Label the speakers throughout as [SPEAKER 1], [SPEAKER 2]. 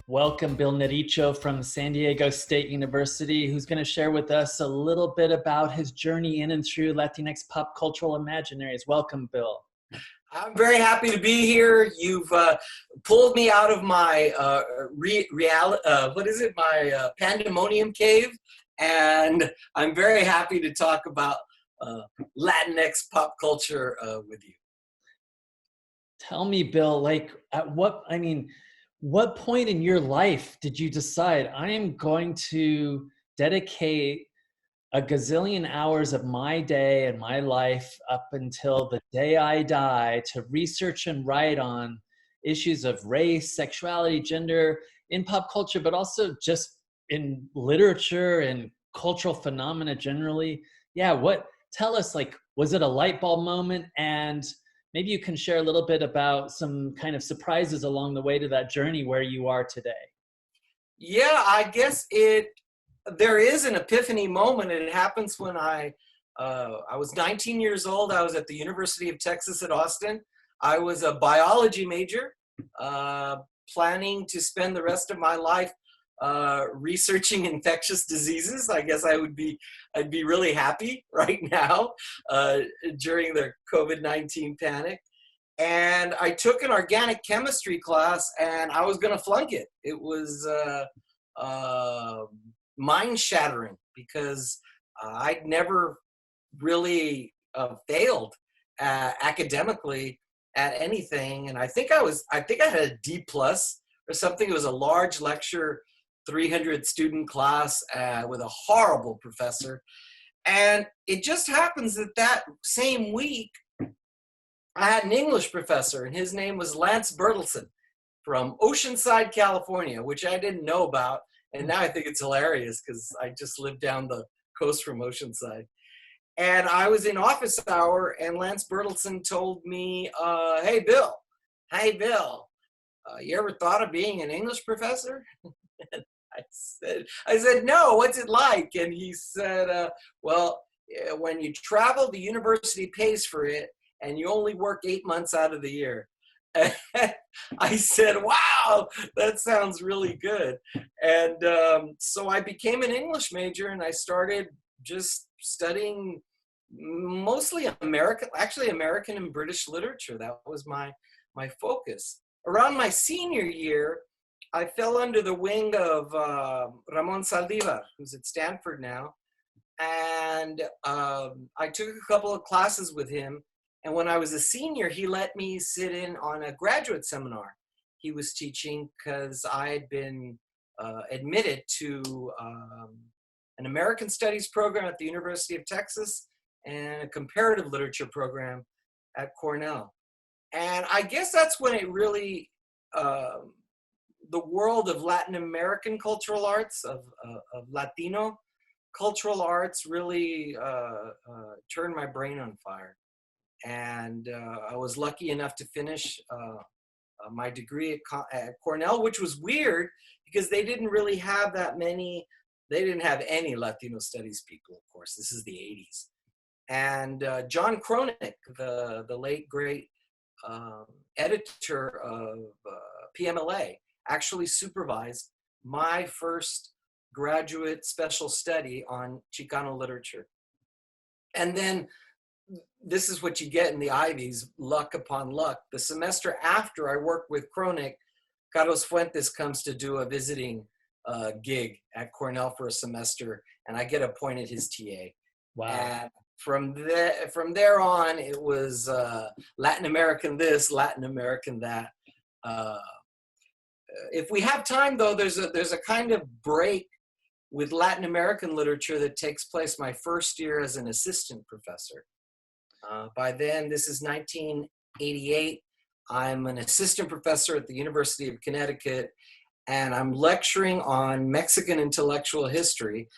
[SPEAKER 1] Welcome Bill Nericcio from San Diego State University, who's going to share with us a little bit about his journey in and through Latinx pop cultural imaginaries. Welcome, Bill.
[SPEAKER 2] I'm very happy to be here. You've pulled me out of my my pandemonium cave, and I'm very happy to talk about Latinx pop culture with you.
[SPEAKER 1] Tell me, Bill, what point in your life did you decide I am going to dedicate a gazillion hours of my day and my life up until the day I die to research and write on issues of race, sexuality, gender in pop culture, but also just in literature and cultural phenomena generally? Tell us, was it a light bulb moment? And maybe you can share a little bit about some kind of surprises along the way to that journey where you are today.
[SPEAKER 2] Yeah, I guess there is an epiphany moment, and it happens when I was 19 years old. I was at the University of Texas at Austin. I was a biology major, planning to spend the rest of my life researching infectious diseases. I guess I'd be really happy right now during the COVID-19 panic. And I took an organic chemistry class, and I was going to flunk it. It was mind-shattering because I'd never really failed academically at anything. And I think I had a D+ or something. It was a large lecture, 300 student class with a horrible professor. And it just happens that same week, I had an English professor, and his name was Lance Bertelsen from Oceanside, California, which I didn't know about. And now I think it's hilarious because I just lived down the coast from Oceanside. And I was in office hour, and Lance Bertelsen told me, hey, Bill, you ever thought of being an English professor? And I said, no, what's it like? And he said, well, when you travel, the university pays for it, and you only work 8 months out of the year. And I said, wow, that sounds really good. And so I became an English major, and I started just studying mostly American and British literature. That was my focus. Around my senior year, I fell under the wing of Ramon Saldivar, who's at Stanford now. And I took a couple of classes with him. And when I was a senior, he let me sit in on a graduate seminar he was teaching because I had been admitted to an American Studies program at the University of Texas and a comparative literature program at Cornell. And I guess that's when it really, the world of Latin American cultural arts, of Latino cultural arts really turned my brain on fire. And I was lucky enough to finish my degree at Cornell, which was weird because they didn't really have they didn't have any Latino studies people, of course. This is the 80s. And John Cronick, the late, great editor of PMLA, actually supervised my first graduate special study on Chicano literature. And then this is what you get in the Ivies, luck upon luck. The semester after I worked with Cronick, Carlos Fuentes comes to do a visiting gig at Cornell for a semester, and I get appointed his TA.
[SPEAKER 1] Wow.
[SPEAKER 2] And from there on, it was Latin American this, Latin American that. If we have time, though, there's a kind of break with Latin American literature that takes place my first year as an assistant professor. By then, this is 1988, I'm an assistant professor at the University of Connecticut, and I'm lecturing on Mexican intellectual history.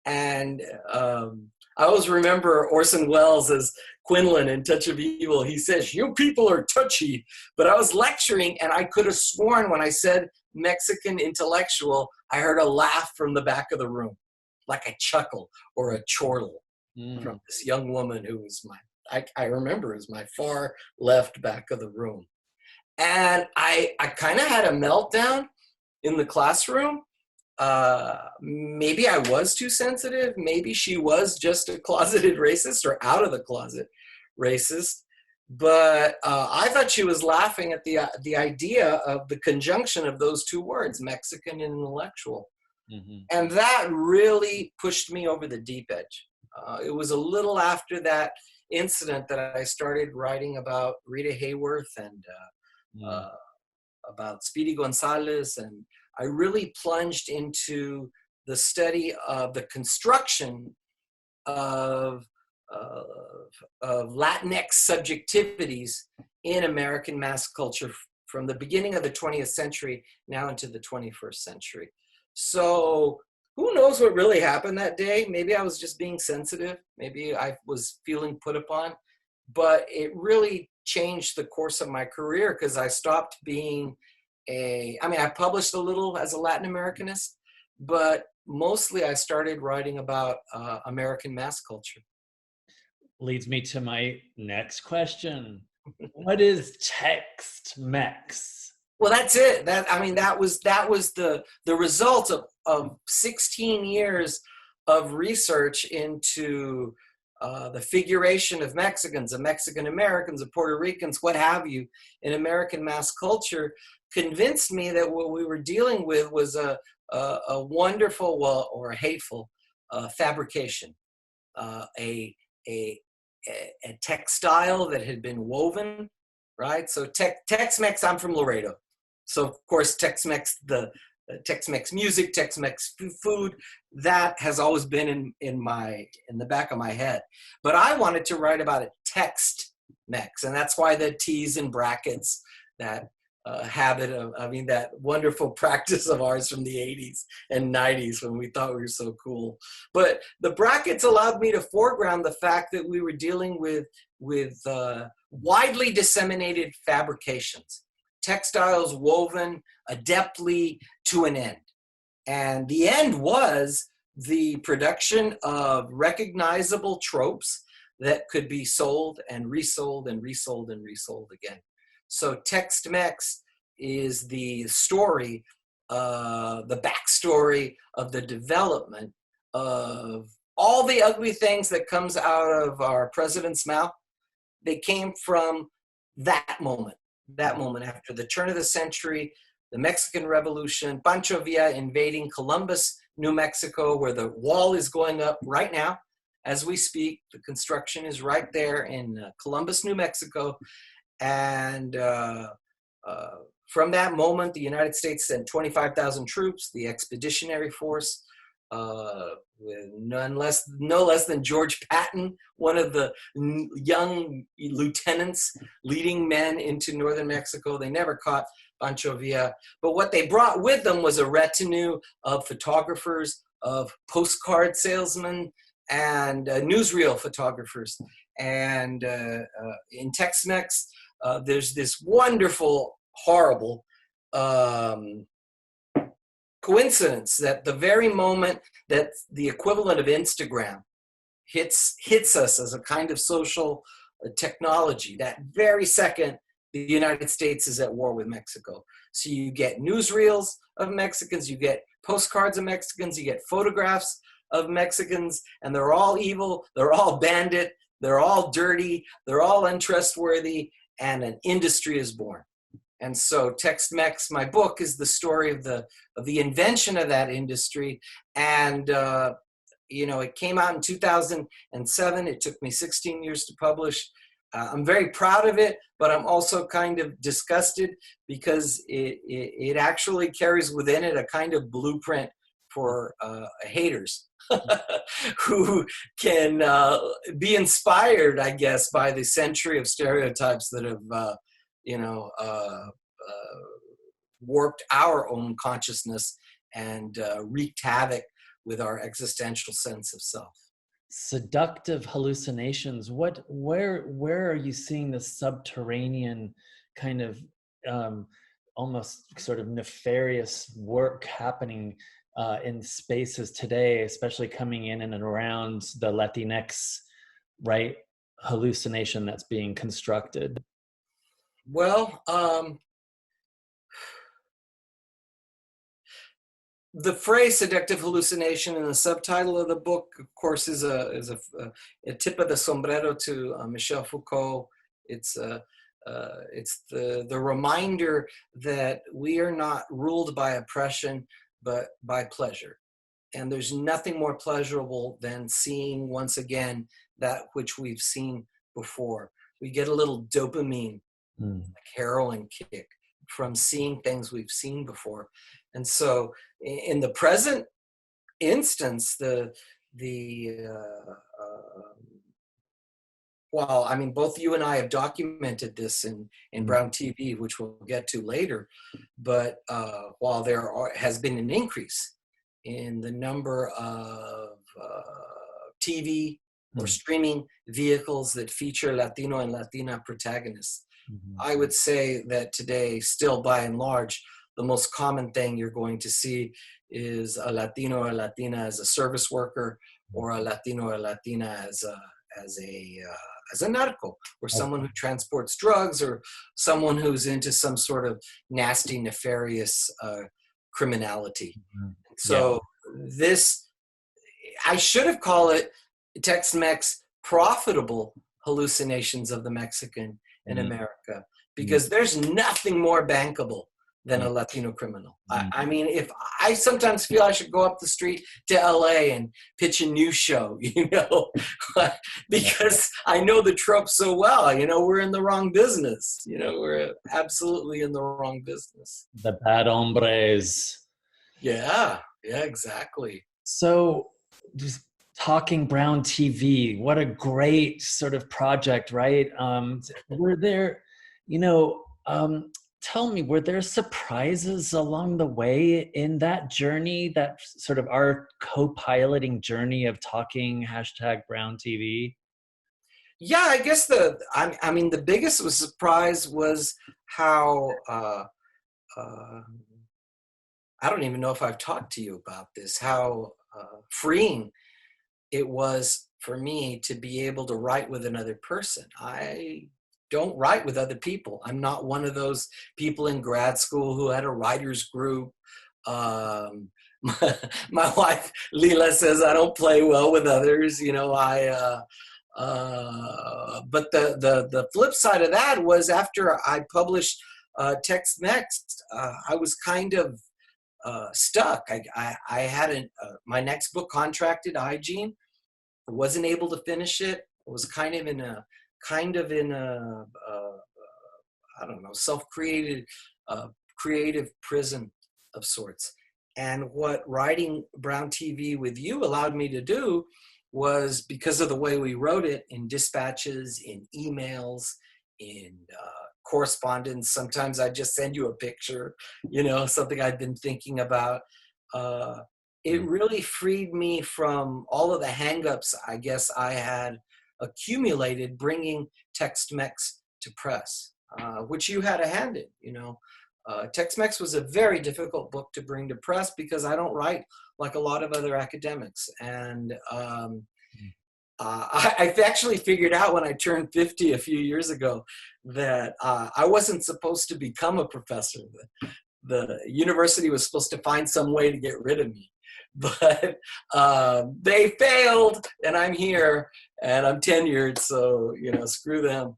[SPEAKER 2] And I always remember Orson Welles as Quinlan in Touch of Evil. He says, you people are touchy. But I was lecturing, and I could have sworn when I said Mexican intellectual, I heard a laugh from the back of the room, like a chuckle or a chortle from this young woman who was I remember as my far left back of the room. And I kind of had a meltdown in the classroom. Maybe I was too sensitive. Maybe she was just a closeted racist or out of the closet racist. But I thought she was laughing at the idea of the conjunction of those two words, Mexican and intellectual. Mm-hmm. And that really pushed me over the deep edge. It was a little after that incident that I started writing about Rita Hayworth and about Speedy Gonzalez, and I really plunged into the study of the construction of Latinx subjectivities in American mass culture from the beginning of the 20th century now into the 21st century. So who knows what really happened that day? Maybe I was just being sensitive. Maybe I was feeling put upon. But it really changed the course of my career because I stopped being I published a little as a Latin Americanist, but mostly I started writing about American mass culture.
[SPEAKER 1] Leads me to my next question. What is Tex-Mex?
[SPEAKER 2] Well, that's it. That was the result of 16 years of research into the figuration of Mexicans, of Mexican Americans, of Puerto Ricans, what have you, in American mass culture, convinced me that what we were dealing with was a wonderful, or a hateful fabrication, a textile that had been woven, right? So Tex-Mex, I'm from Laredo. So of course, Tex-Mex, the Tex-Mex music, Tex-Mex food, that has always been in the back of my head. But I wanted to write about it Text-Mex, and that's why the T's and brackets, that habit of, that wonderful practice of ours from the 80s and 90s when we thought we were so cool. But the brackets allowed me to foreground the fact that we were dealing with widely disseminated fabrications, textiles woven adeptly to an end. And the end was the production of recognizable tropes that could be sold and resold and resold and resold again. So Tex-Mex is the story, the backstory of the development of all the ugly things that comes out of our president's mouth. They came from that moment after the turn of the century, the Mexican Revolution, Pancho Villa invading Columbus, New Mexico, where the wall is going up right now as we speak. The construction is right there in Columbus, New Mexico. And from that moment, the United States sent 25,000 troops, the Expeditionary Force, with no less than George Patton, one of the young lieutenants leading men into northern Mexico. They never caught Pancho Villa. But what they brought with them was a retinue of photographers, of postcard salesmen, and newsreel photographers. And in Tex-Mex, there's this wonderful, horrible coincidence that the very moment that the equivalent of Instagram hits us as a kind of social technology, that very second, the United States is at war with Mexico. So you get newsreels of Mexicans, you get postcards of Mexicans, you get photographs of Mexicans, and they're all evil, they're all bandit, they're all dirty, they're all untrustworthy, and an industry is born. And so Tex-Mex, my book, is the story of the invention of that industry. And it came out in 2007. It took me 16 years to publish. I'm very proud of it, but I'm also kind of disgusted because it actually carries within it a kind of blueprint for haters who can be inspired, I guess, by the century of stereotypes that have warped our own consciousness and wreaked havoc with our existential sense of self.
[SPEAKER 1] Seductive hallucinations. Where are you seeing the subterranean kind of almost sort of nefarious work happening in spaces today, especially coming in and around the Latinx, right, hallucination that's being constructed?
[SPEAKER 2] Well, The phrase seductive hallucination in the subtitle of the book, of course, is a tip of the sombrero to Michel Foucault. It's the reminder that we are not ruled by oppression, but by pleasure. And there's nothing more pleasurable than seeing once again that which we've seen before. We get a little dopamine, like heroin kick, from seeing things we've seen before. And so in the present instance, well, I mean, both you and I have documented this in Brown TV, which we'll get to later, but while has been an increase in the number of TV or streaming vehicles that feature Latino and Latina protagonists, I would say that today, still by and large, the most common thing you're going to see is a Latino or Latina as a service worker, or a Latino or Latina as a narco, or someone who transports drugs, or someone who's into some sort of nasty, nefarious criminality. So this, I should have called it Tex-Mex profitable hallucinations of the Mexican in America, because there's nothing more bankable than a Latino criminal. I mean, if I sometimes feel I should go up the street to LA and pitch a news show, you know, because I know the trope so well. You know, we're in the wrong business. You know, we're absolutely in the wrong business.
[SPEAKER 1] The bad hombres.
[SPEAKER 2] Yeah, exactly.
[SPEAKER 1] So just talking Brown TV, what a great sort of project, right? Were there, you know, tell me, were there surprises along the way in that journey, that sort of our co-piloting journey of talking #Brown TV?
[SPEAKER 2] Yeah, I guess I mean, the biggest surprise was how, I don't even know if I've talked to you about this, how freeing it was for me to be able to write with another person. I don't write with other people. I'm not one of those people in grad school who had a writer's group. My wife, Leela, says I don't play well with others. You know, but the flip side of that was, after I published Tex-Mex, I was kind of stuck. I had my next book contracted, iGene. I wasn't able to finish it. I was kind of in a I don't know, self-created creative prison of sorts. And what writing Brown TV with you allowed me to do was, because of the way we wrote it, in dispatches, in emails, in correspondence. Sometimes I just send you a picture, you know, something I'd been thinking about. It really freed me from all of the hangups I guess I had accumulated bringing Tex-Mex to press, which you had a hand in. You know, Tex-Mex was a very difficult book to bring to press because I don't write like a lot of other academics. And I actually figured out when I turned 50 a few years ago that I wasn't supposed to become a professor. The university was supposed to find some way to get rid of me. But they failed, and I'm here, and I'm tenured, so, you know, screw them.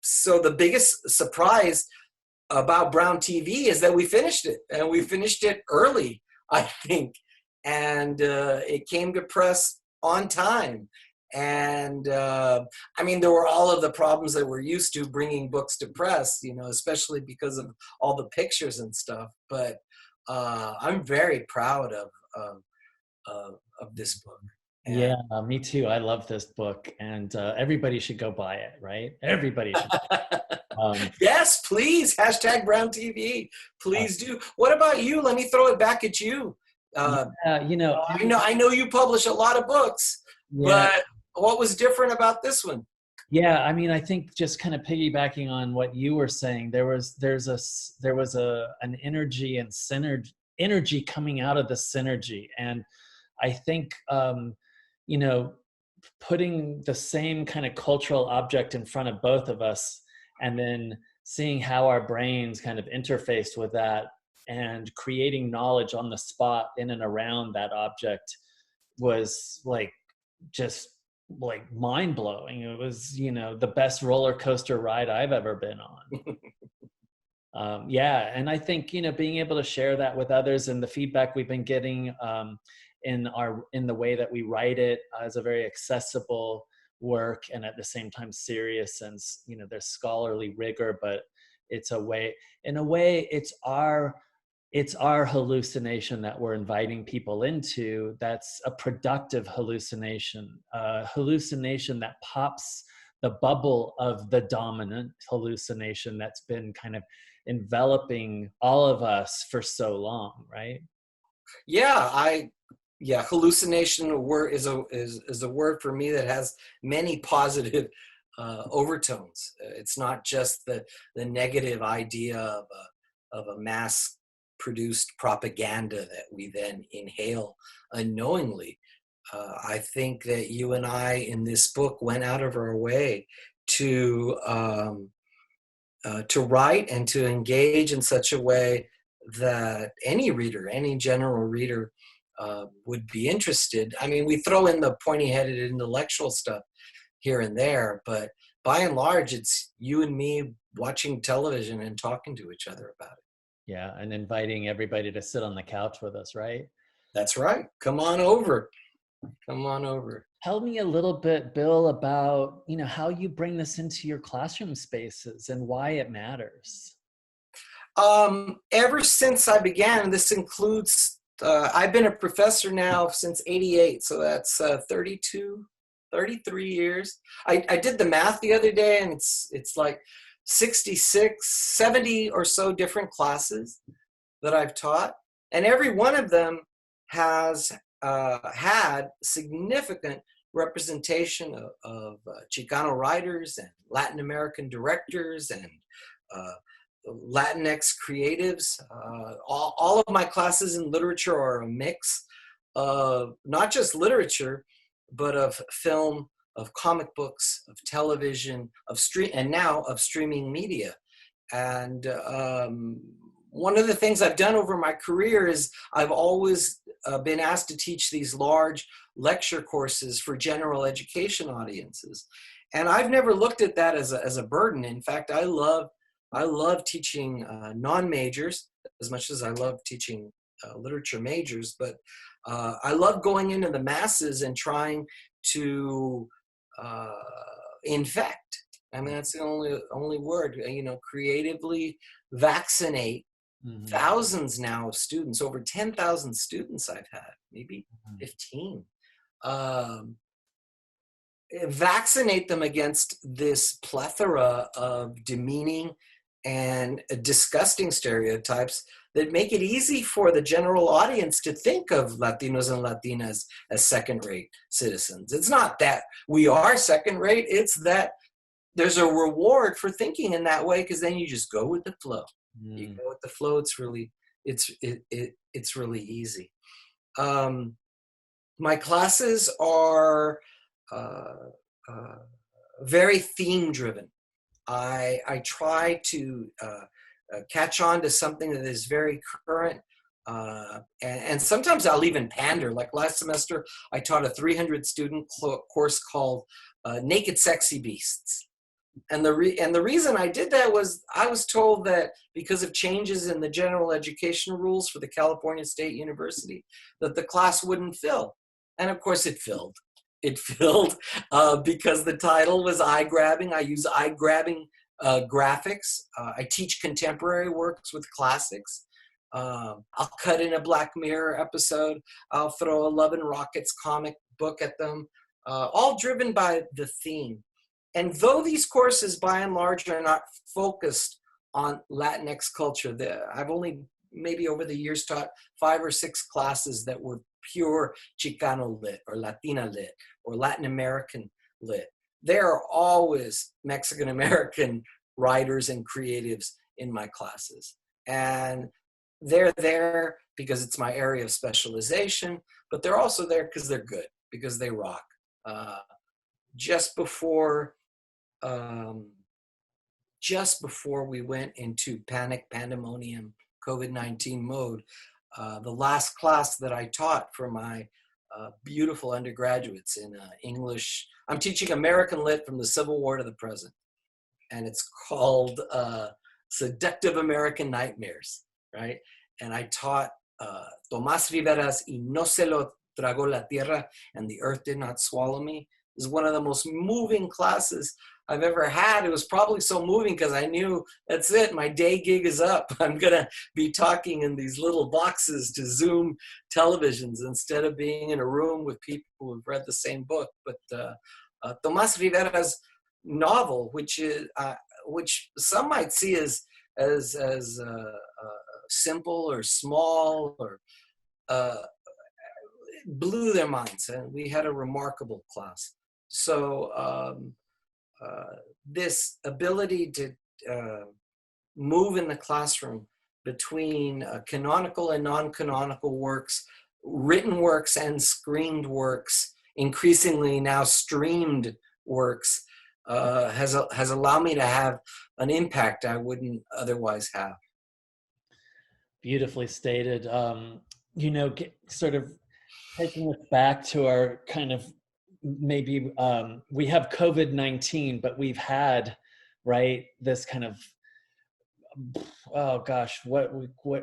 [SPEAKER 2] So the biggest surprise about Brown TV is that we finished it, and we finished it early, I think. And it came to press on time. And I mean, there were all of the problems that we're used to bringing books to press, you know, especially because of all the pictures and stuff. But I'm very proud of this book. And
[SPEAKER 1] yeah, me too. I love this book, and everybody should go buy it, right? Everybody should.
[SPEAKER 2] Yes, please. #Brown TV. Please do. What about you? Let me throw it back at you.
[SPEAKER 1] You know,
[SPEAKER 2] I know you publish a lot of books, but what was different about this one?
[SPEAKER 1] Yeah, I mean, I think just kind of piggybacking on what you were saying, there was an energy and energy coming out of the synergy, and I think you know, putting the same kind of cultural object in front of both of us, and then seeing how our brains kind of interfaced with that and creating knowledge on the spot in and around that object was like just like mind blowing. It was, you know, the best roller coaster ride I've ever been on. Yeah, and I think, you know, being able to share that with others and the feedback we've been getting in the way that we write it as a very accessible work, and at the same time serious, since, you know, there's scholarly rigor, but it's a way, in a way, it's our hallucination that we're inviting people into. That's a productive hallucination, a hallucination that pops the bubble of the dominant hallucination that's been kind of enveloping all of us for so long, right?
[SPEAKER 2] Yeah, hallucination is a word for me that has many positive overtones. It's not just the negative idea of a mass produced propaganda that we then inhale unknowingly. I think that you and I in this book went out of our way to write and to engage in such a way that any reader, any general reader, would be interested. I mean, we throw in the pointy-headed intellectual stuff here and there, but by and large, it's you and me watching television and talking to each other about it.
[SPEAKER 1] Yeah, and inviting everybody to sit on the couch with us, right?
[SPEAKER 2] That's right. Come on over. Come on over.
[SPEAKER 1] Tell me a little bit, Bill, about, you know, how you bring this into your classroom spaces and why it matters.
[SPEAKER 2] Ever since I began, this includes, I've been a professor now since '88, so that's 33 years. I did the math the other day, and it's like 66, 70 or so different classes that I've taught, and every one of them has had significant representation of Chicano writers and Latin American directors and Latinx creatives. All of my classes in literature are a mix of not just literature, but of film, of comic books, of television, and now of streaming media. And one of the things I've done over my career is I've always been asked to teach these large lecture courses for general education audiences. And I've never looked at that as a burden. In fact, I love teaching non-majors as much as I love teaching literature majors, but I love going into the masses and trying to infect. I mean, that's the only word, you know, creatively vaccinate thousands now of students, over 10,000 students I've had, maybe 15. Vaccinate them against this plethora of demeaning and disgusting stereotypes that make it easy for the general audience to think of Latinos and Latinas as second-rate citizens. It's not that we are second-rate, it's that there's a reward for thinking in that way, because then you just go with the flow. You go with the flow. It's really easy. My classes are very theme driven. I try to catch on to something that is very current, and sometimes I'll even pander. Like last semester, I taught a 300 student course called Naked Sexy Beasts. And the reason I did that was I was told that because of changes in the general education rules for the California State University, that the class wouldn't fill. And of course it filled. It filled because the title was eye-grabbing. I use eye-grabbing graphics. I teach contemporary works with classics. I'll cut in a Black Mirror episode. I'll throw a Love and Rockets comic book at them, all driven by the theme. And though these courses, by and large, are not focused on Latinx culture, I've only maybe over the years taught 5 or 6 classes that were pure Chicano lit or Latina lit or Latin American lit. There are always Mexican American writers and creatives in my classes. And they're there because it's my area of specialization, but they're also there because they're good, because they rock. Just before we went into panic pandemonium COVID-19 mode. The last class that I taught for my beautiful undergraduates in English, I'm teaching American Lit from the Civil War to the present. And it's called Seductive American Nightmares, right? And I taught Tomás Rivera's Y no se lo tragó la tierra, and the earth did not swallow me. It was one of the most moving classes I've ever had. It was probably so moving because I knew that's it. My day gig is up. I'm going to be talking in these little boxes to Zoom televisions instead of being in a room with people who've read the same book. But Tomás Rivera's novel, which some might see as simple or small, or blew their minds, and we had a remarkable class. So this ability to move in the classroom between canonical and non-canonical works, written works and screened works, increasingly now streamed works, has allowed me to have an impact I wouldn't otherwise have.
[SPEAKER 1] Beautifully stated. Sort of taking us back to our kind of, maybe we have COVID-19, but we've had, right, this kind of, oh gosh, what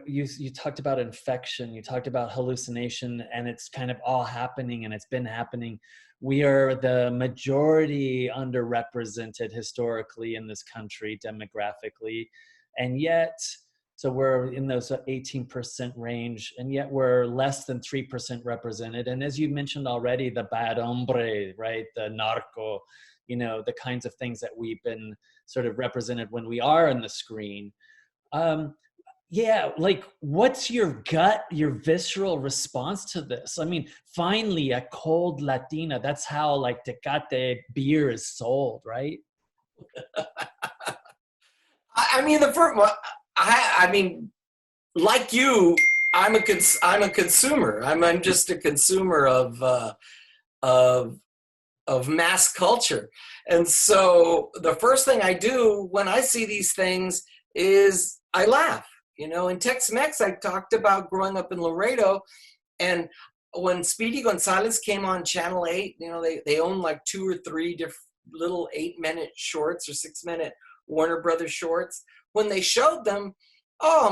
[SPEAKER 1] you talked about infection, you talked about hallucination, and it's kind of all happening, and it's been happening. We are the majority underrepresented historically in this country demographically, and yet, so we're in those 18% range, and yet we're less than 3% represented. And as you mentioned already, the bad hombre, right, the narco, the kinds of things that we've been sort of represented when we are on the screen. Like, what's your gut, your visceral response to this? I mean, finally, a cold Latina, that's how like Tecate beer is sold, right?
[SPEAKER 2] I mean, the first one, I mean, like you, I'm a consumer. I'm just a consumer of mass culture. And so the first thing I do when I see these things is I laugh. In Tex-Mex, I talked about growing up in Laredo, and when Speedy Gonzalez came on Channel 8, they own like 2 or 3 different little 8-minute shorts or 6-minute Warner Brothers shorts. When they showed them,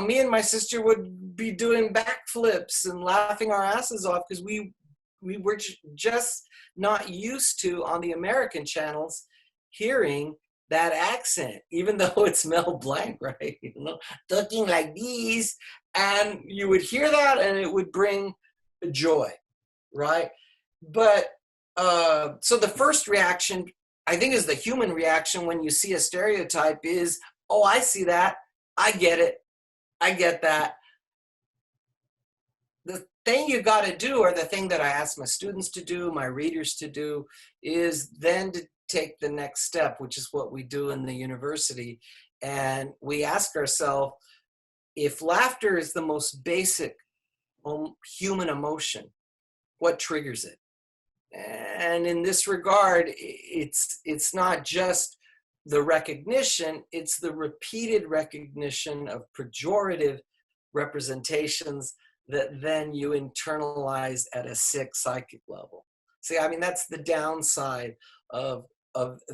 [SPEAKER 2] me and my sister would be doing backflips and laughing our asses off because we were just not used to, on the American channels, hearing that accent, even though it's Mel Blanc, right? Talking like these, and you would hear that and it would bring joy, right? But so the first reaction, I think, is the human reaction when you see a stereotype is, oh, I see that. I get it. I get that. The thing you got to do, or the thing that I ask my students to do, my readers to do, is then to take the next step, which is what we do in the university. And we ask ourselves, if laughter is the most basic human emotion, what triggers it? And in this regard, it's not just the recognition, it's the repeated recognition of pejorative representations that then you internalize at a sick psychic level. See, I mean, that's the downside of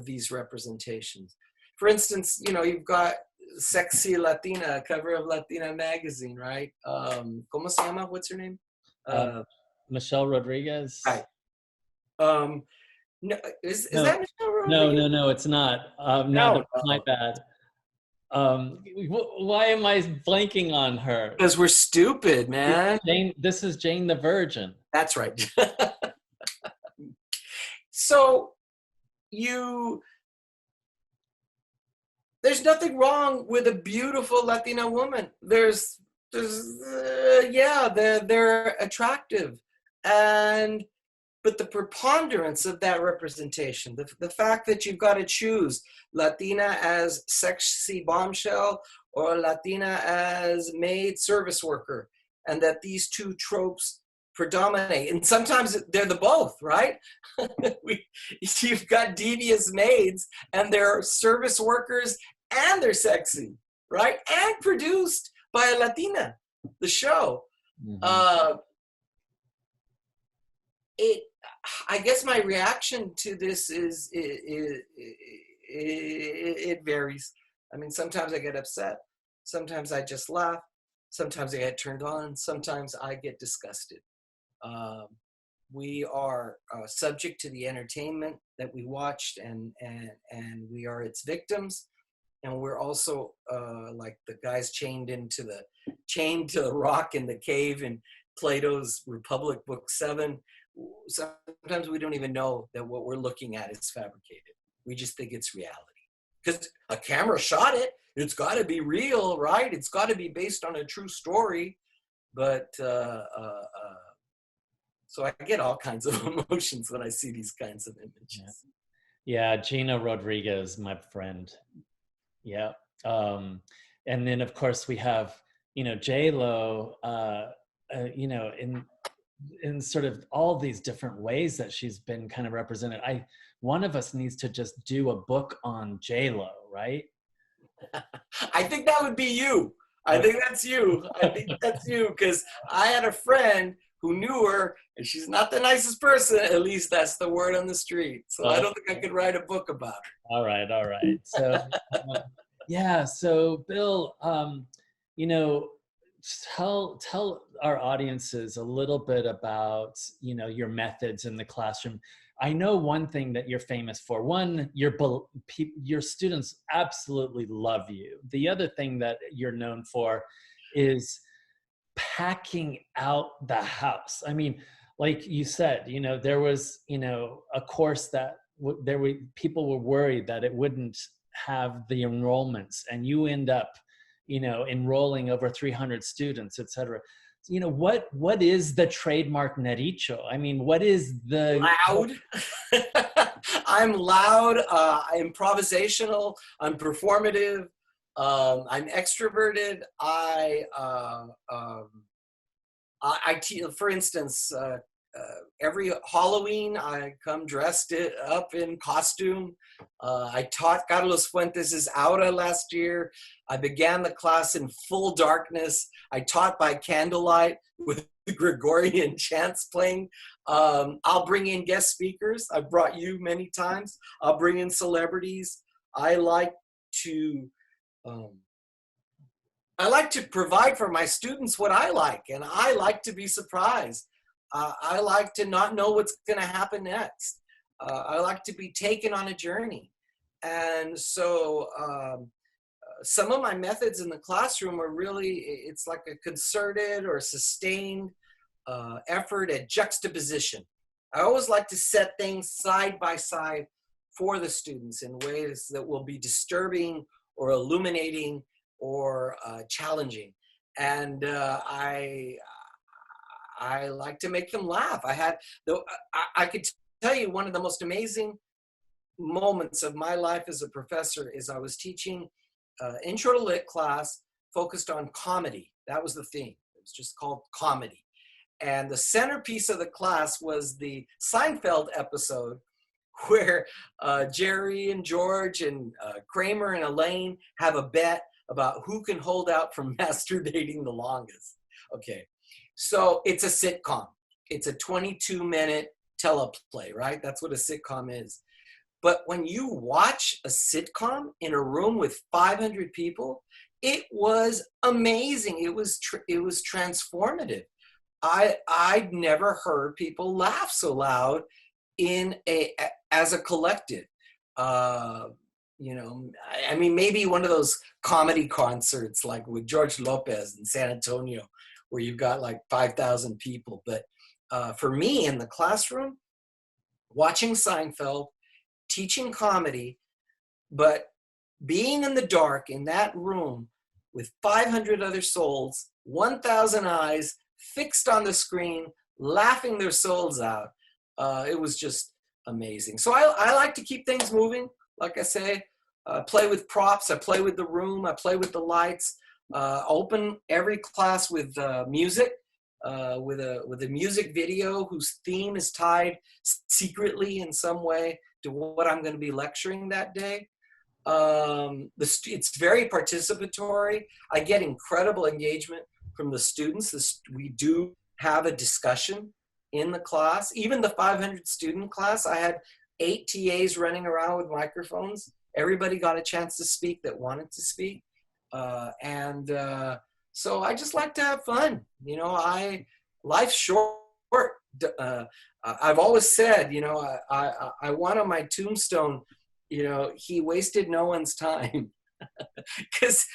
[SPEAKER 2] these representations. For instance, you've got Sexy Latina, cover of Latina magazine, right? ¿Cómo se llama? What's her name?
[SPEAKER 1] Michelle Rodriguez.
[SPEAKER 2] Right. No, is that Michelle Rodriguez?
[SPEAKER 1] No, it's not. No, that's my bad. Why am I blanking on her?
[SPEAKER 2] Because we're stupid, man.
[SPEAKER 1] This is Jane the Virgin.
[SPEAKER 2] That's right. So there's nothing wrong with a beautiful Latina woman. They're attractive, but the preponderance of that representation, the fact that you've got to choose Latina as sexy bombshell or Latina as maid service worker, and that these two tropes predominate. And sometimes they're the both, right? You've got devious maids and they're service workers and they're sexy, right? And produced by a Latina, the show.
[SPEAKER 1] Mm-hmm.
[SPEAKER 2] I guess my reaction to this is it varies. I mean, sometimes I get upset. Sometimes I just laugh. Sometimes I get turned on. Sometimes I get disgusted. We are subject to the entertainment that we watched, and we are its victims. And we're also like the guys chained to the rock in the cave in Plato's Republic, Book 7. Sometimes we don't even know that what we're looking at is fabricated. We just think it's reality. Because a camera shot it. It's got to be real, right? It's got to be based on a true story. But so I get all kinds of emotions when I see these kinds of images.
[SPEAKER 1] Yeah, Gina Rodriguez, my friend. Yeah. And then of course we have, J-Lo, in sort of all these different ways that she's been kind of represented. One of us needs to just do a book on J-Lo, right?
[SPEAKER 2] I think that would be you. I think that's you. Because I had a friend who knew her, and she's not the nicest person. At least that's the word on the street. So I don't think I could write a book about her.
[SPEAKER 1] All right. So, yeah. So, Bill, tell our audiences a little bit about, your methods in the classroom. I know one thing that you're famous for. One, your students absolutely love you. The other thing that you're known for is packing out the house. I mean, like you said, there was, a course that people were worried that it wouldn't have the enrollments, and you end up, enrolling over 300 students, et cetera. What is the trademark Nericcio? I mean, what is the
[SPEAKER 2] loud? I'm loud. I'm improvisational. I'm performative. I'm extroverted. For instance, every Halloween, I come dressed up in costume. I taught Carlos Fuentes' Aura last year. I began the class in full darkness. I taught by candlelight with the Gregorian chants playing. I'll bring in guest speakers. I've brought you many times. I'll bring in celebrities. I like to provide for my students what I like, and I like to be surprised. I like to not know what's going to happen next. I like to be taken on a journey. And so some of my methods in the classroom are really, it's like a concerted or sustained effort at juxtaposition. I always like to set things side by side for the students in ways that will be disturbing or illuminating or challenging. And I like to make them laugh. I could tell you one of the most amazing moments of my life as a professor is I was teaching intro to lit class focused on comedy. That was the theme. It was just called comedy. And the centerpiece of the class was the Seinfeld episode where Jerry and George and Kramer and Elaine have a bet about who can hold out from masturbating the longest. Okay, so it's a sitcom. It's a 22-minute teleplay, right? That's what a sitcom is. But when you watch a sitcom in a room with 500 people, it was amazing. It was transformative. I'd never heard people laugh so loud as a collective. I mean, maybe one of those comedy concerts like with George Lopez in San Antonio, where you've got like 5,000 people. But for me in the classroom, watching Seinfeld, teaching comedy, but being in the dark in that room with 500 other souls, 1,000 eyes fixed on the screen, laughing their souls out, it was just amazing. So I like to keep things moving. Like I say, play with props. I play with the room. I play with the lights. Open every class with music, with a music video whose theme is tied secretly in some way to what I'm going to be lecturing that day. It's very participatory. I get incredible engagement from the students. We do have a discussion in the class. Even the 500 student class, I had 8 TAs running around with microphones. Everybody got a chance to speak that wanted to speak. So I just like to have fun. You know, life's short. I've always said, you know, I want on my tombstone, you know, he wasted no one's time. Because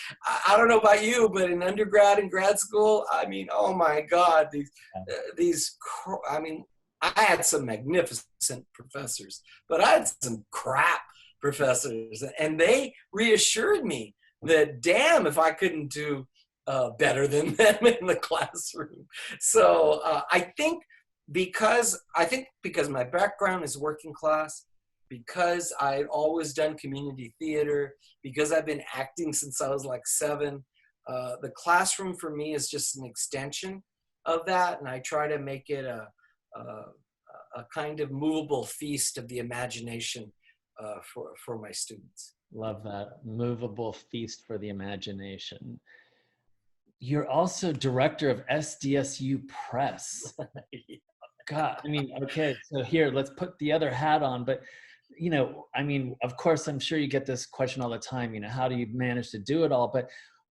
[SPEAKER 2] I don't know about you, but in undergrad and grad school, I mean, oh my God, I mean, I had some magnificent professors, but I had some crap professors, and they reassured me that damn if I couldn't do better than them in the classroom. So I think because my background is working class, because I'd always done community theater, because I've been acting since I was like 7, the classroom for me is just an extension of that, and I try to make it a kind of movable feast of the imagination for my students.
[SPEAKER 1] Love that. Movable feast for the imagination. You're also director of SDSU Press. God, I mean, okay, so here, let's put the other hat on, but you know, I mean, of course, I'm sure you get this question all the time, you know, how do you manage to do it all?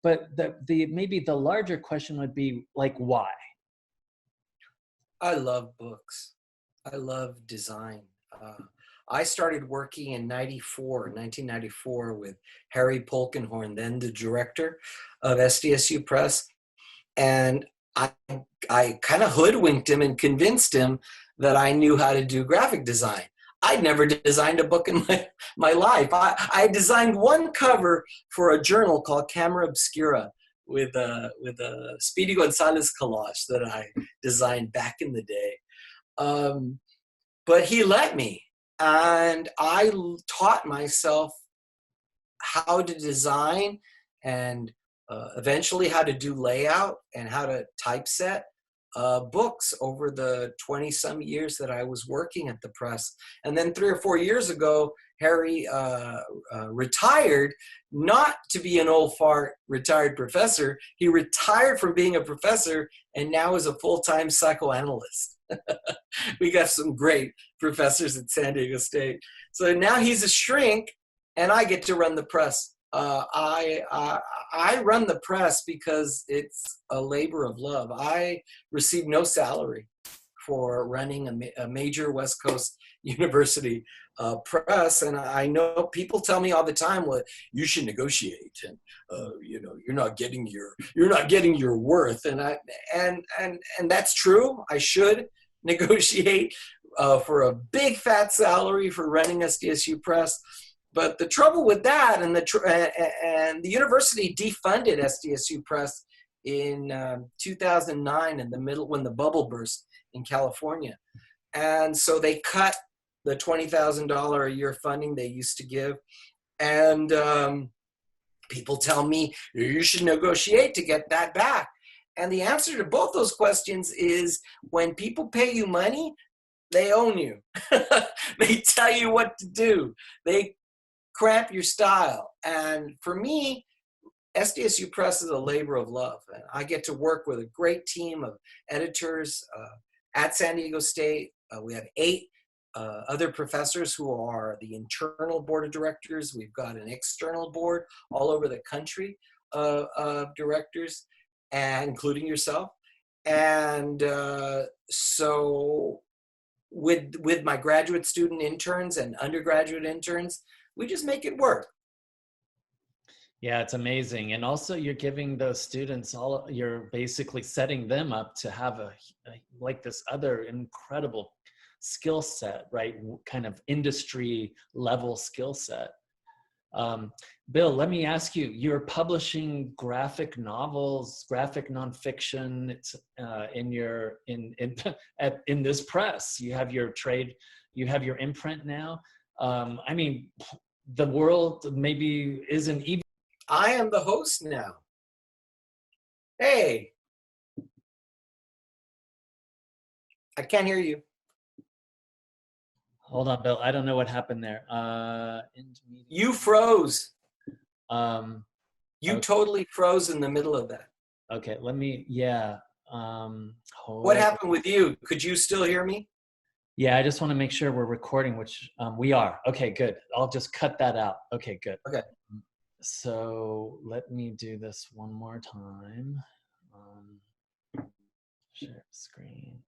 [SPEAKER 1] But the maybe the larger question would be like, why?
[SPEAKER 2] I love books. I love design. I started working in 1994 with Harry Polkenhorn, then the director of SDSU Press. And I kind of hoodwinked him and convinced him that I knew how to do graphic design. I'd never designed a book in my life. I designed one cover for a journal called Camera Obscura with a Speedy Gonzalez collage that I designed back in the day. But he let me, and I taught myself how to design and eventually how to do layout and how to typeset books over the 20-some years that I was working at the press. And then 3 or 4 years ago, Harry retired, not to be an old fart retired professor. He retired from being a professor and now is a full-time psychoanalyst. We got some great professors at San Diego State. So now he's a shrink and I get to run the press. I run the press because it's a labor of love. I receive no salary for running a major West Coast university press, and I know people tell me all the time, "Well, you should negotiate, and you know, you're not getting your worth." And that's true. I should negotiate for a big fat salary for running SDSU Press. But the trouble with that, and the university defunded SDSU Press in 2009 in the middle when the bubble burst in California, and so they cut the $20,000 a year funding they used to give, and people tell me you should negotiate to get that back. And the answer to both those questions is when people pay you money, they own you. They tell you what to do. They cramp your style. And for me, SDSU Press is a labor of love. And I get to work with a great team of editors at San Diego State. We have 8 other professors who are the internal board of directors. We've got an external board all over the country of directors, and including yourself. And so with my graduate student interns and undergraduate interns, we just make it work.
[SPEAKER 1] Yeah, it's amazing. And also you're giving those students you're basically setting them up to have like this other incredible skill set, right? Kind of industry level skill set. Bill, let me ask you, you're publishing graphic novels, graphic nonfiction. It's in this press. You have your trade, you have your imprint now. I mean, the world maybe isn't even.
[SPEAKER 2] I am the host now. Hey, I can't hear you.
[SPEAKER 1] Hold on, Bill. I don't know what happened there. End
[SPEAKER 2] You
[SPEAKER 1] meeting.
[SPEAKER 2] froze.
[SPEAKER 1] Um,
[SPEAKER 2] You
[SPEAKER 1] okay,
[SPEAKER 2] totally froze in the middle of that.
[SPEAKER 1] okay, let me, yeah.
[SPEAKER 2] What
[SPEAKER 1] Hold,
[SPEAKER 2] happened with you? Could you still hear me?
[SPEAKER 1] yeah, I just want to make sure we're recording, which we are. Okay, good. I'll just cut that out. Okay, good.
[SPEAKER 2] Okay.
[SPEAKER 1] So let me do this one more time. Share screen.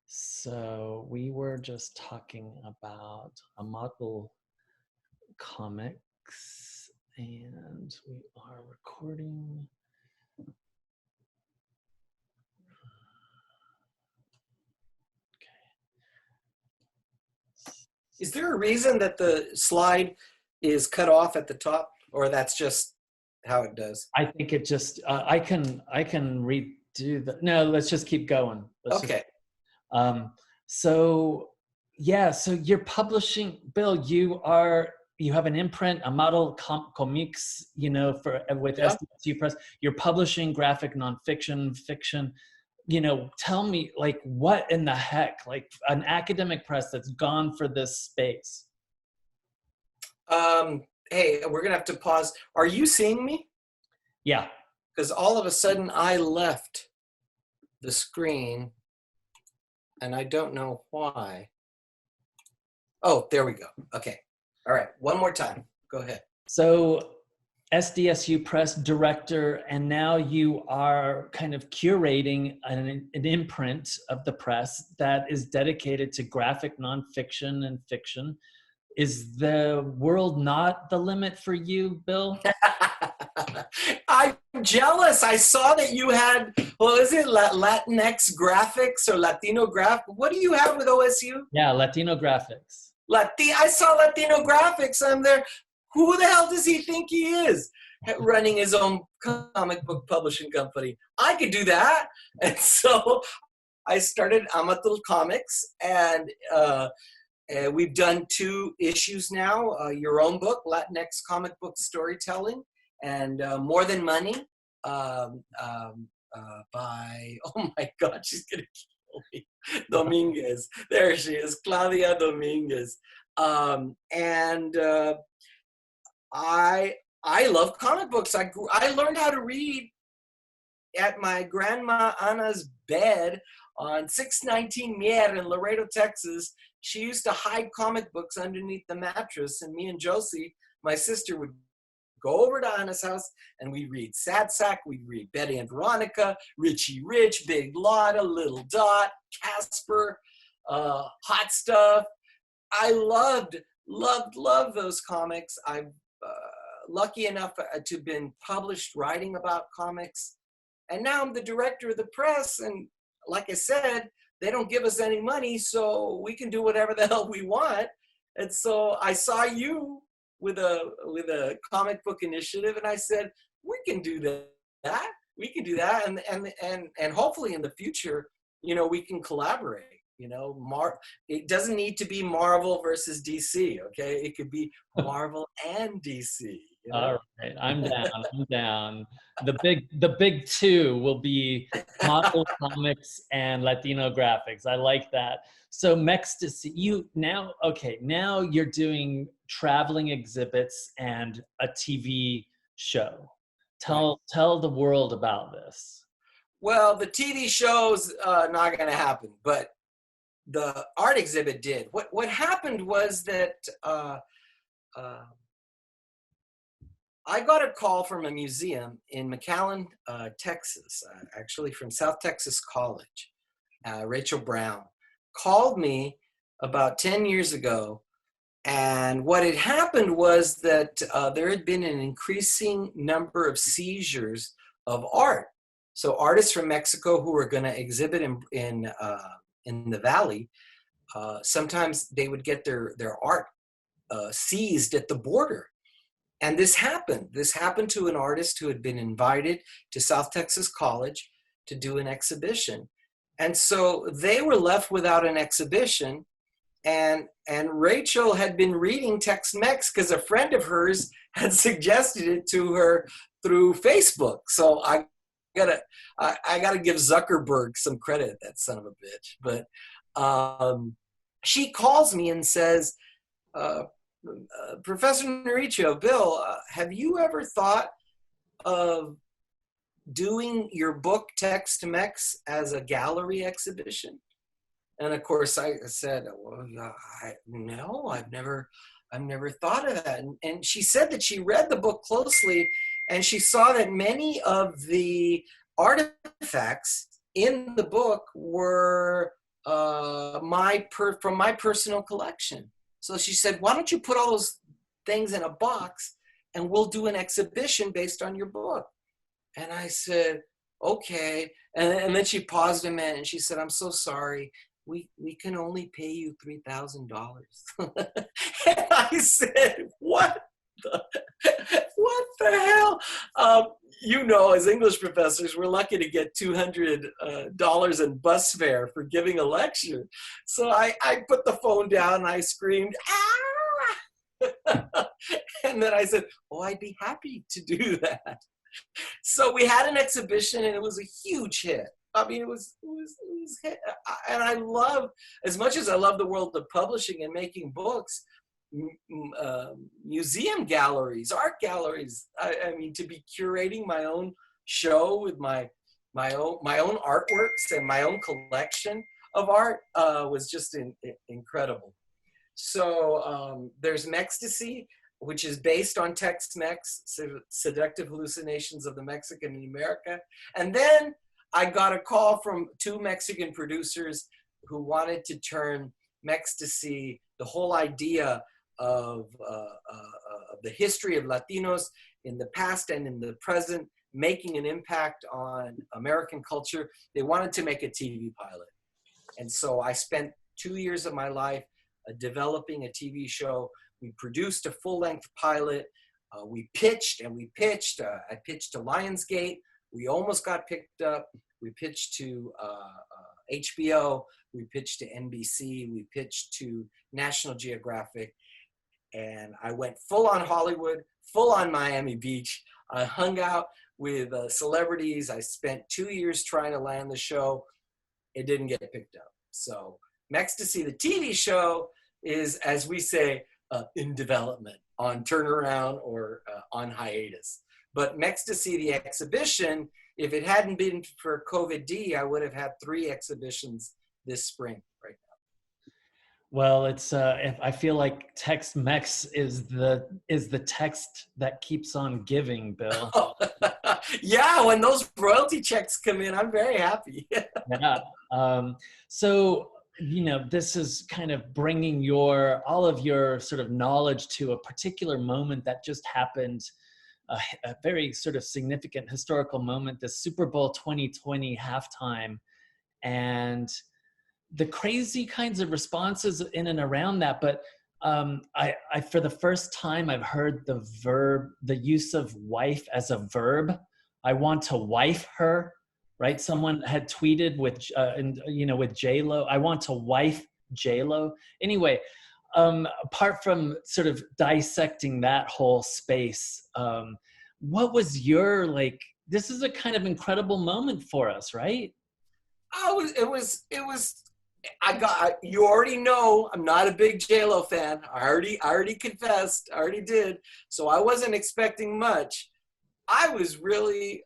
[SPEAKER 1] So we were just talking about a model comics, and we are recording.
[SPEAKER 2] Is there a reason that the slide is cut off at the top, or that's just how it does?
[SPEAKER 1] I think it just I can redo the. No, let's just keep going. Let's just.
[SPEAKER 2] Okay.
[SPEAKER 1] Um, so yeah, so you're publishing, Bill. You have an imprint, a model comics, you know, for with
[SPEAKER 2] Yeah.
[SPEAKER 1] SDSU Press. You're publishing graphic nonfiction, fiction. You know, tell me, like, what in the heck, like an academic press that's gone for this space?
[SPEAKER 2] Hey, we're gonna have to pause. Are you seeing me?
[SPEAKER 1] Yeah.
[SPEAKER 2] Because all of a sudden I left the screen, and I don't know why. Oh, there we go. Okay. All right. One more time. Go ahead.
[SPEAKER 1] So SDSU Press director, and now you are kind of curating an imprint of the press that is dedicated to graphic nonfiction and fiction. Is the world not the limit for you, Bill?
[SPEAKER 2] I'm jealous. I saw that you had, well, is it Latinx graphics or Latino graph? What do you have with OSU?
[SPEAKER 1] Yeah, Latino graphics.
[SPEAKER 2] I saw Latino graphics. I'm there. Who the hell does he think he is? Running his own comic book publishing company. I could do that. And so I started Amatul Comics, and we've done 2 issues now. Your own book, Latinx Comic Book Storytelling, and More Than Money by, oh my God, she's going to kill me. Dominguez. There she is, Claudia Dominguez. And I love comic books. I learned how to read at my grandma Anna's bed on 619 Mier in Laredo, Texas. She used to hide comic books underneath the mattress, and me and Josie, my sister, would go over to Anna's house, and we'd read Sad Sack, we'd read Betty and Veronica, Richie Rich, Big Lotta, Little Dot, Casper, Hot Stuff. I loved those comics. I'm lucky enough to have been published writing about comics. And now I'm the director of the press, and like I said, they don't give us any money, so we can do whatever the hell we want. And so I saw you with a comic book initiative, and I said, we can do that. We can do that, and hopefully in the future, you know, we can collaborate. You know, it doesn't need to be Marvel versus DC. Okay, it could be Marvel and DC. You know?
[SPEAKER 1] All right, I'm down. I'm down. The big 2 will be model comics and Latino graphics. I like that. So Mextasy, now you're doing traveling exhibits and a TV show. Tell the world about this.
[SPEAKER 2] Well, the TV show's not going to happen, but the art exhibit did. What happened was that I got a call from a museum in McAllen, Texas, actually from South Texas College. Rachel Brown called me about 10 years ago, and what had happened was that there had been an increasing number of seizures of art. So artists from Mexico who were going to exhibit in the Valley, sometimes they would get their art seized at the border. And this happened. This happened to an artist who had been invited to South Texas College to do an exhibition. And so they were left without an exhibition. And Rachel had been reading Tex-Mex because a friend of hers had suggested it to her through Facebook. So I gotta give Zuckerberg some credit, that son of a bitch. But she calls me and says, Professor Nericcio, Bill, have you ever thought of doing your book Tex-Mex as a gallery exhibition? And of course I said, well, no, I've never thought of that. And she said that she read the book closely and she saw that many of the artifacts in the book were from my personal collection. So she said, why don't you put all those things in a box and we'll do an exhibition based on your book? And I said, okay. And then she paused a minute and she said, I'm so sorry. We can only pay you $3,000. And I said, what the hell? You know, as English professors, we're lucky to get $200 in bus fare for giving a lecture. So I put the phone down and I screamed, ah! And then I said, oh, I'd be happy to do that. So we had an exhibition and it was a huge hit. I mean, it was hit. And I love, as much as I love the world of publishing and making books, museum galleries, art galleries. I mean, to be curating my own show with my own artworks and my own collection of art was just incredible. So there's Mextasy, which is based on Tex-Mex, seductive hallucinations of the Mexican in America. And then I got a call from 2 Mexican producers who wanted to turn Mextasy, the whole idea of the history of Latinos in the past and in the present, making an impact on American culture. They wanted to make a TV pilot. And so I spent 2 years of my life developing a TV show. We produced a full-length pilot. We pitched and we pitched. I pitched to Lionsgate. We almost got picked up. We pitched to HBO. We pitched to NBC. We pitched to National Geographic. And I went full on Hollywood, full on Miami Beach. I hung out with celebrities. I spent 2 years trying to land the show. It didn't get picked up. So Mextasy, the TV show, is, as we say, in development, on turnaround or on hiatus. But Mextasy, the exhibition, if it hadn't been for COVID-D, I would have had 3 exhibitions this spring right now.
[SPEAKER 1] Well, it's I feel like Tex-Mex is the text that keeps on giving, Bill.
[SPEAKER 2] Yeah, when those royalty checks come in, I'm very happy.
[SPEAKER 1] Yeah. So, you know, this is kind of bringing all of your sort of knowledge to a particular moment that just happened, a very sort of significant historical moment, the Super Bowl 2020 halftime, and the crazy kinds of responses in and around that. But I for the first time, I've heard the use of wife as a verb. I want to wife her, right? Someone had tweeted with J-Lo, I want to wife J-Lo. Anyway, apart from sort of dissecting that whole space, what was your, this is a kind of incredible moment for us, right?
[SPEAKER 2] Oh, it was, you already know, I'm not a big J-Lo fan. I already confessed, I already did. So I wasn't expecting much. I was really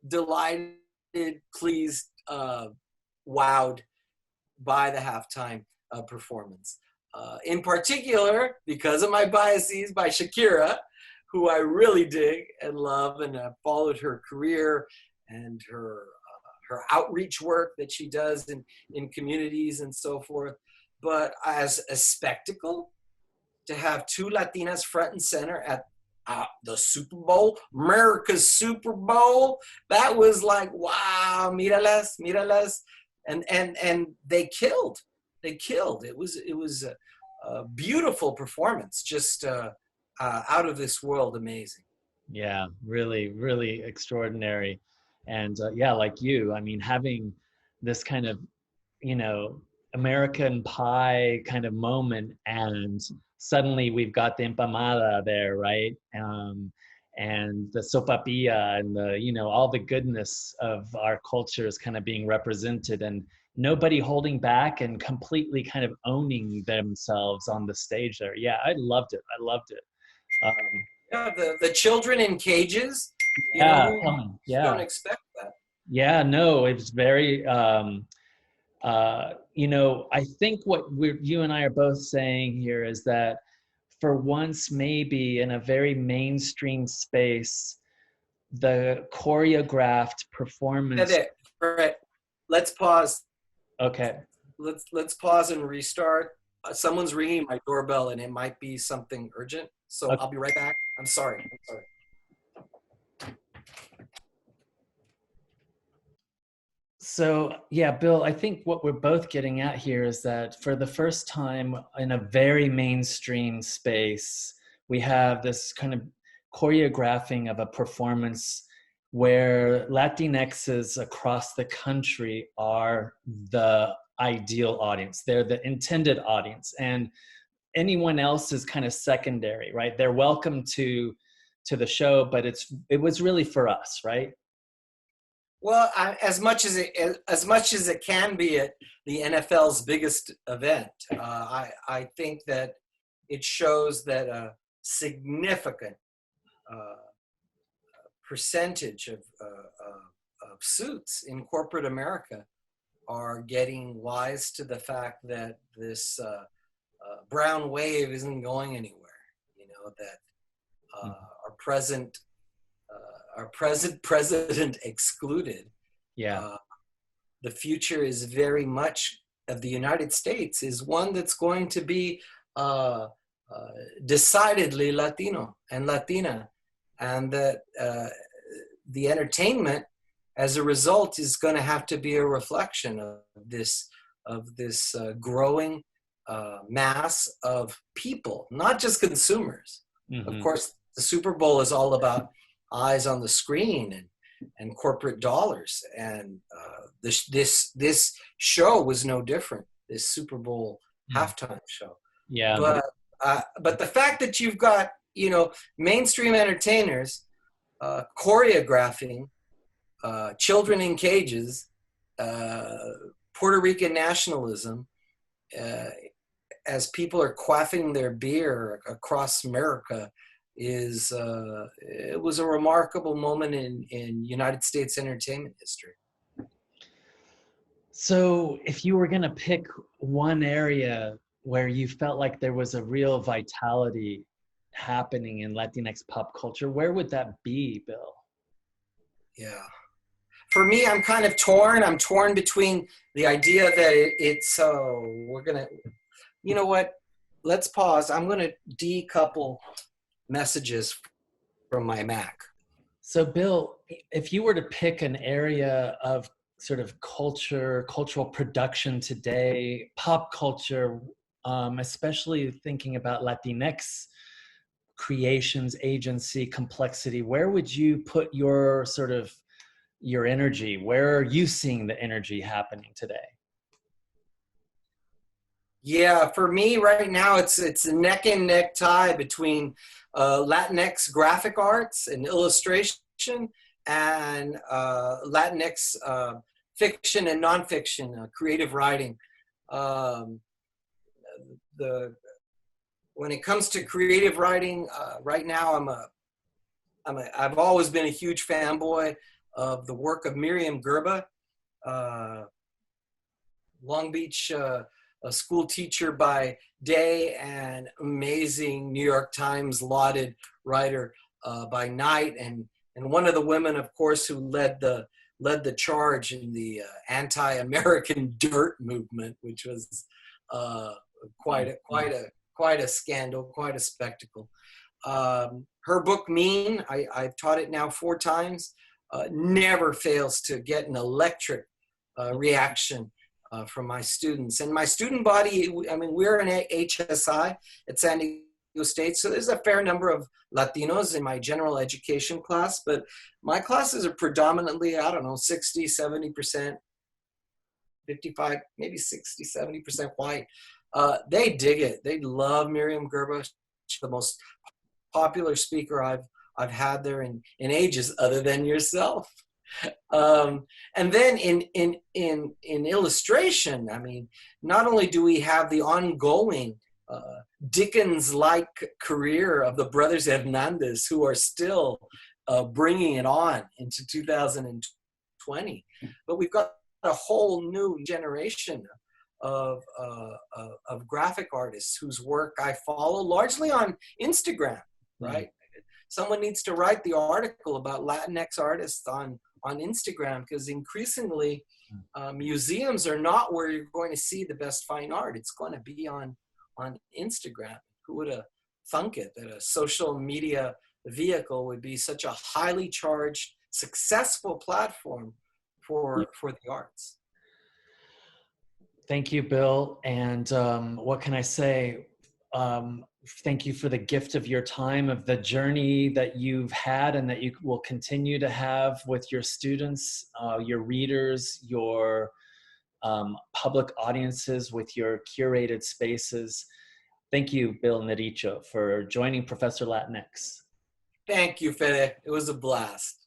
[SPEAKER 2] delighted, pleased, wowed by the halftime performance. In particular, because of my biases, by Shakira, who I really dig and love, and I've followed her career and her outreach work that she does in communities and so forth. But as a spectacle, to have 2 Latinas front and center at the Super Bowl, America's Super Bowl, that was like, wow, míralas. And they killed. It was a beautiful performance, just out of this world, amazing.
[SPEAKER 1] Yeah, really, really extraordinary. And yeah, like you, I mean, having this kind of, American Pie kind of moment, and suddenly we've got the empamada there, right? And the sopapilla and all the goodness of our culture is kind of being represented. And nobody holding back and completely kind of owning themselves on the stage there. Yeah, I loved it. I loved it.
[SPEAKER 2] Yeah, the children in cages, you
[SPEAKER 1] Yeah,
[SPEAKER 2] know, you don't
[SPEAKER 1] yeah,
[SPEAKER 2] expect that.
[SPEAKER 1] yeah. No, it was very. You know, I think what you and I are both saying here is that for once, maybe in a very mainstream space, the choreographed performance.
[SPEAKER 2] Right. Let's pause.
[SPEAKER 1] Okay.
[SPEAKER 2] Let's pause and restart. Someone's ringing my doorbell, and it might be something urgent. So
[SPEAKER 1] Okay.
[SPEAKER 2] I'll be right back. I'm sorry.
[SPEAKER 1] So, yeah, Bill, I think what we're both getting at here is that for the first time in a very mainstream space, we have this kind of choreographing of a performance where Latinxs across the country are the ideal audience. They're the intended audience, and anyone else is kind of secondary, right? They're welcome to the show, but it was really for us, right?
[SPEAKER 2] Well, as much as it can be at the NFL's biggest event, I think that it shows that a significant percentage of suits in corporate America are getting wise to the fact that this brown wave isn't going anywhere. You know, that our present president excluded,
[SPEAKER 1] Yeah.
[SPEAKER 2] the future is very much of the United States is one that's going to be decidedly Latino and Latina, and that the entertainment, as a result, is going to have to be a reflection of this growing mass of people, not just consumers.
[SPEAKER 1] Mm-hmm.
[SPEAKER 2] Of course, the Super Bowl is all about eyes on the screen and corporate dollars, and this show was no different. This Super Bowl halftime show.
[SPEAKER 1] Yeah.
[SPEAKER 2] But the fact that you've got, you know, mainstream entertainers choreographing children in cages, Puerto Rican nationalism, as people are quaffing their beer across America, it was a remarkable moment in United States entertainment history.
[SPEAKER 1] So if you were going to pick one area where you felt like there was a real vitality happening in Latinx pop culture, where would that be, Bill?
[SPEAKER 2] Yeah. For me, I'm kind of torn. I'm torn between the idea that we're going to, you know what, let's pause. I'm going to decouple messages from my Mac.
[SPEAKER 1] So Bill, if you were to pick an area of sort of cultural production today, pop culture, especially thinking about Latinx creations, agency, complexity, where would you put your sort of your energy? Where are you seeing the energy happening today?
[SPEAKER 2] Yeah, for me right now, it's a neck and neck tie between Latinx graphic arts and illustration and Latinx fiction and nonfiction, creative writing. When it comes to creative writing, right now I've always been a huge fanboy of the work of Miriam Gerba, Long Beach a school teacher by day and amazing New York Times lauded writer by night, and one of the women, of course, who led the charge in the anti-American dirt movement, which was quite a scandal, quite a spectacle. Her book Mean, I've taught it now 4 times, never fails to get an electric reaction from my students. And my student body, I mean, we're an HSI at San Diego State, so there's a fair number of Latinos in my general education class, but my classes are predominantly, I don't know, 60, 70%, 55, maybe 60, 70% white. They dig it. They love Miriam Gerba. She's the most popular speaker I've had there in ages, other than yourself. And then in illustration, I mean, not only do we have the ongoing Dickens-like career of the brothers Hernandez, who are still bringing it on into 2020, but we've got a whole new generation of graphic artists whose work I follow largely on Instagram, right? Someone needs to write the article about Latinx artists on Instagram, because increasingly museums are not where you're going to see the best fine art. It's going to be on Instagram. Who would have thunk it that a social media vehicle would be such a highly charged, successful platform for the arts?
[SPEAKER 1] Thank you, Bill. And what can I say? Thank you for the gift of your time, of the journey that you've had and that you will continue to have with your students, your readers, your public audiences, with your curated spaces. Thank you, Bill Nericcio, for joining Professor Latinx.
[SPEAKER 2] Thank you, Fede. It was a blast.